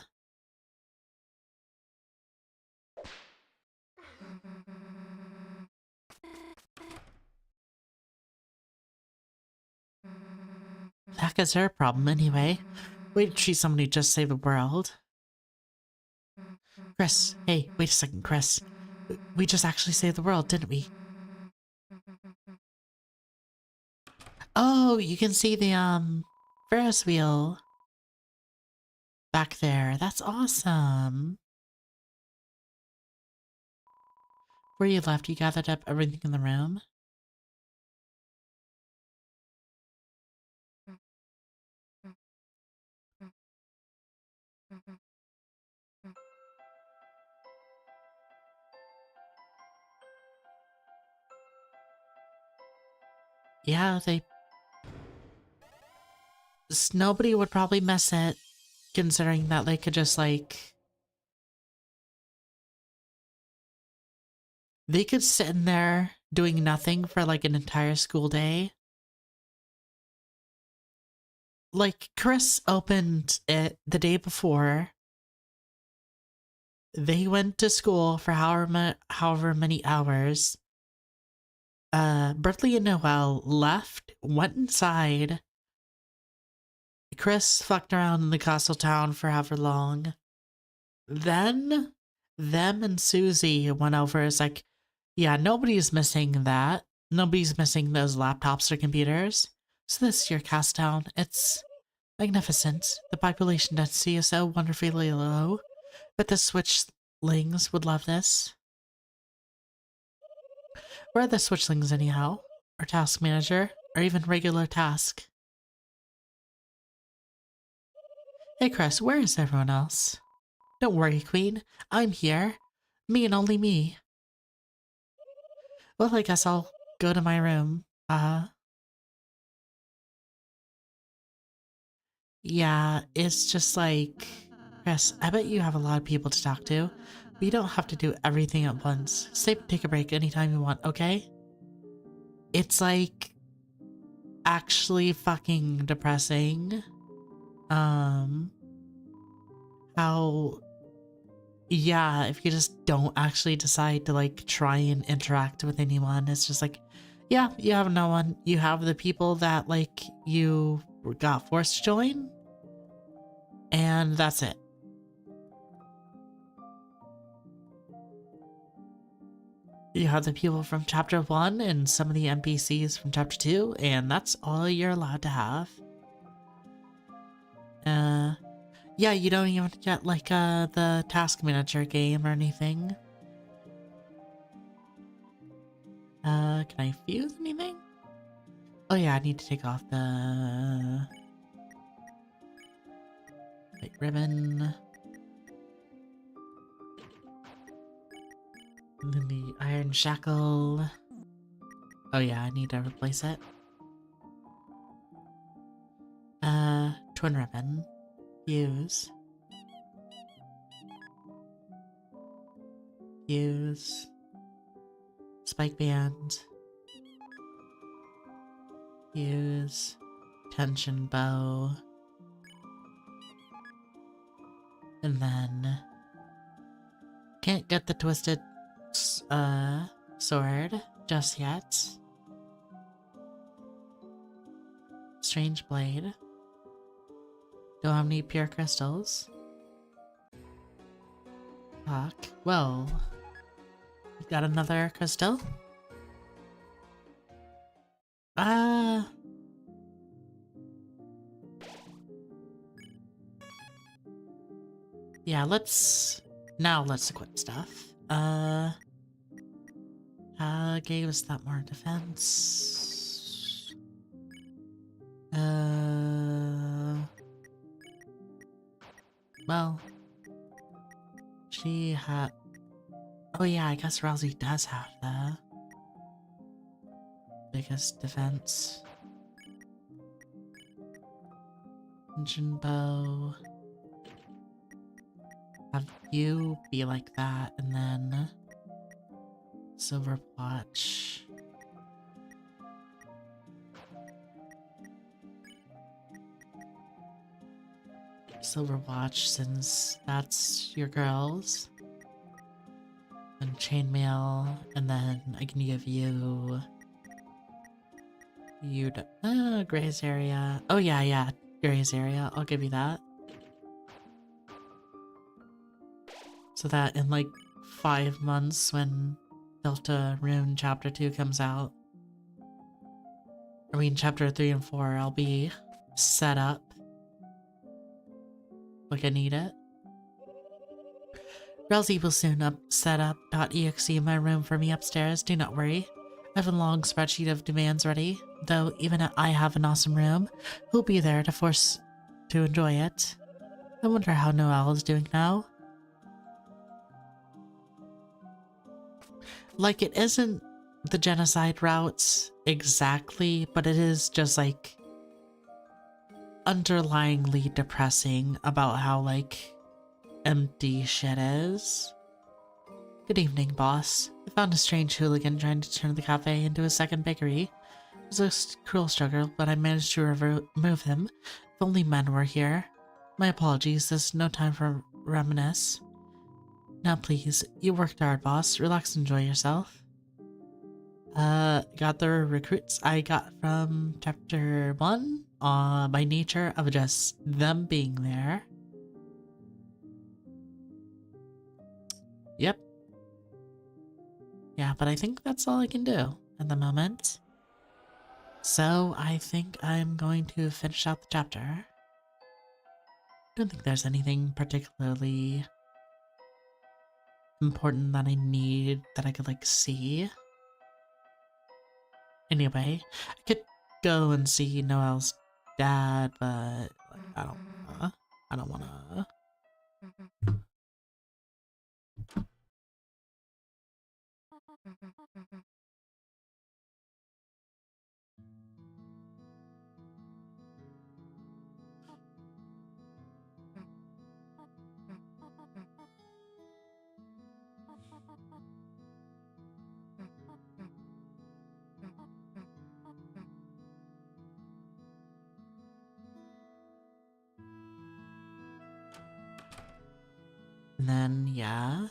The heck is her problem, anyway? Wait till she's somebody who just saved the world. Chris, hey, wait a second, Chris. We just actually saved the world, didn't we? Oh, you can see the, Ferris wheel back there. That's awesome. Where you left, you gathered up everything in the room? Yeah, nobody would probably miss it, considering that they could just, like... They could sit in there doing nothing for, like, an entire school day. Like, Chris opened it the day before. They went to school for however many hours. Berkeley and Noelle left, went inside. Chris fucked around in the castle town for however long. Then, them and Susie went over. It's like, yeah, nobody's missing that. Nobody's missing those laptops or computers. So this is your cast town. It's magnificent. The population density is so wonderfully low. But the switchlings would love this. Where are the switchlings anyhow? Or task manager? Or even regular task? Hey Chris, where is everyone else? Don't worry, Queen. I'm here. Me and only me. Well, I guess I'll go to my room. Yeah, it's just like... Chris, I bet you have a lot of people to talk to. But you don't have to do everything at once. Take a break anytime you want, okay? It's like... actually fucking depressing. How... Yeah, if you just don't actually decide to, like, try and interact with anyone, it's just like, yeah, you have no one. You have the people that, like, you got forced to join, and that's it. You have the people from Chapter 1 and some of the NPCs from Chapter 2, and that's all you're allowed to have. Yeah, you don't even get, like, the task manager game or anything. Can I fuse anything? Oh yeah, I need to take off the... white ribbon. And then the iron shackle. Oh yeah, I need to replace it. Twin ribbon. Fuse. Fuse. Spike band. Fuse. Tension bow. And then... can't get the twisted sword just yet. Strange blade. Don't have any pure crystals. Fuck. Well, we got another crystal. Yeah, let's equip stuff. Gave us that more defense. Well, she had. Oh yeah, I guess Rousey does have the biggest defense. Engine bow. Have you be like that, and then silver watch. Silver watch, since that's your girls. And chainmail, and then I can give you Gray's area. Oh yeah, Gray's area. I'll give you that. So that in like 5 months when Deltarune Chapter 2 comes out, I mean Chapter 3 and 4, I'll be set up like I need it. Rousey will soon set up .exe in my room for me upstairs, do not worry. I have a long spreadsheet of demands ready, though even if I have an awesome room, who'll be there to force to enjoy it? I wonder how Noelle is doing now. Like, it isn't the genocide routes exactly, but it is just like underlyingly depressing about how like empty shit is. Good evening, boss. I found a strange hooligan trying to turn the cafe into a second bakery. It was a cruel struggle, but I managed to remove him. If only men were here. My apologies, there's no time for reminisce. Now please, you worked hard, boss. Relax and enjoy yourself. Got the recruits I got from chapter 1, by nature of just them being there. Yep. Yeah, but I think that's all I can do at the moment. So I think I'm going to finish out the chapter. I don't think there's anything particularly important that I need that I could like see. Anyway, I could go and see Noelle's dad, but like, I don't wanna. And then, yeah.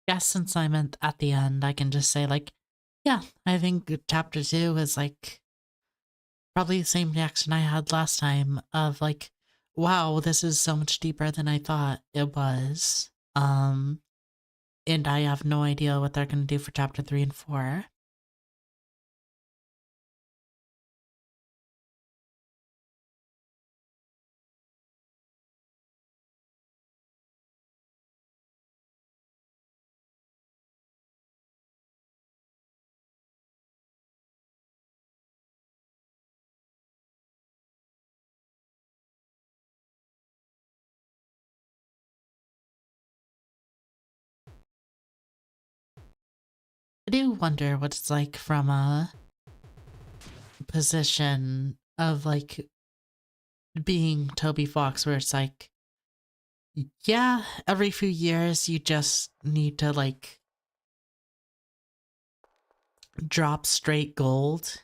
guess since I'm at the end, I can just say, like, yeah, I think chapter 2 is, like, probably the same reaction I had last time of, like, wow, this is so much deeper than I thought it was. And I have no idea what they're gonna do for chapter 3 and 4. I do wonder what it's like from a position of, like, being Toby Fox, where it's like, yeah, every few years you just need to, like, drop straight gold.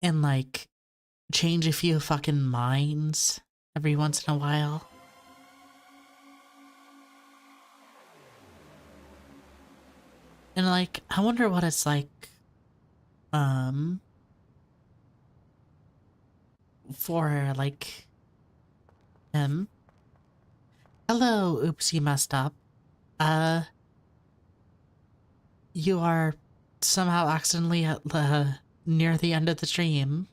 And, like, change a few fucking minds every once in a while. And, like, I wonder what it's like, um, for, like, him. Hello, oops, you messed up. Uh, you are somehow accidentally at the near the end of the stream.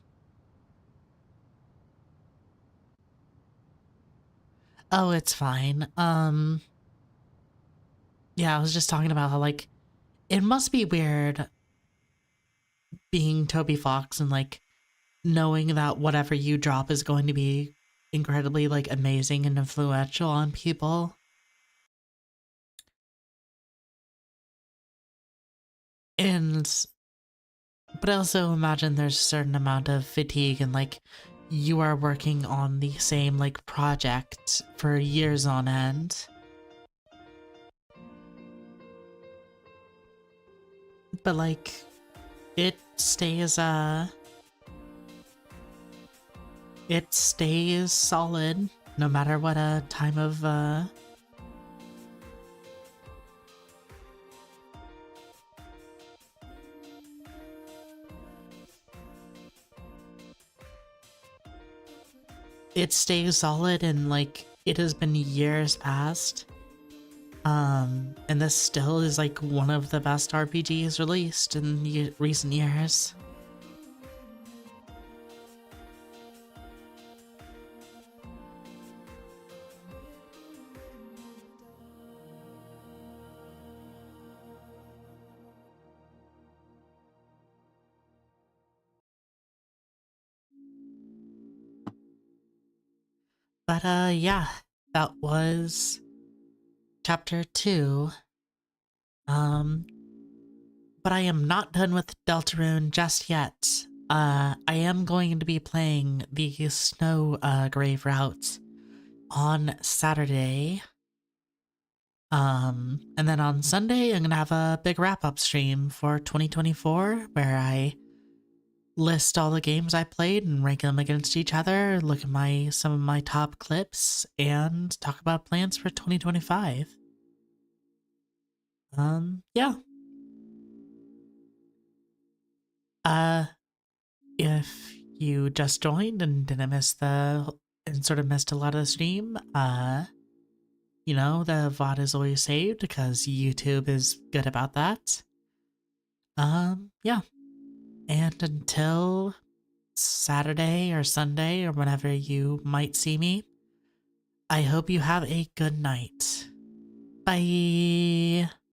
Oh, it's fine. Yeah, I was just talking about how, like, it must be weird being Toby Fox and, like, knowing that whatever you drop is going to be incredibly, like, amazing and influential on people. And, but I also imagine there's a certain amount of fatigue and, like, you are working on the same, like, project for years on end. But, like, it stays, it stays solid no matter what time of, it stays solid, and, like, it has been years past. And this still is, like, one of the best RPGs released in recent years. But, yeah, that was chapter 2. Um, but I am not done with Deltarune just yet. I am going to be playing the Snow Grave route on Saturday. And then on Sunday, I'm gonna have a big wrap-up stream for 2024 where I list all the games I played and rank them against each other, look at some of my top clips, and talk about plans for 2025. Yeah. Uh, if you just joined and didn't miss and sort of missed a lot of the stream, you know, the VOD is always saved because YouTube is good about that. Yeah. And until Saturday or Sunday or whenever you might see me, I hope you have a good night. Bye.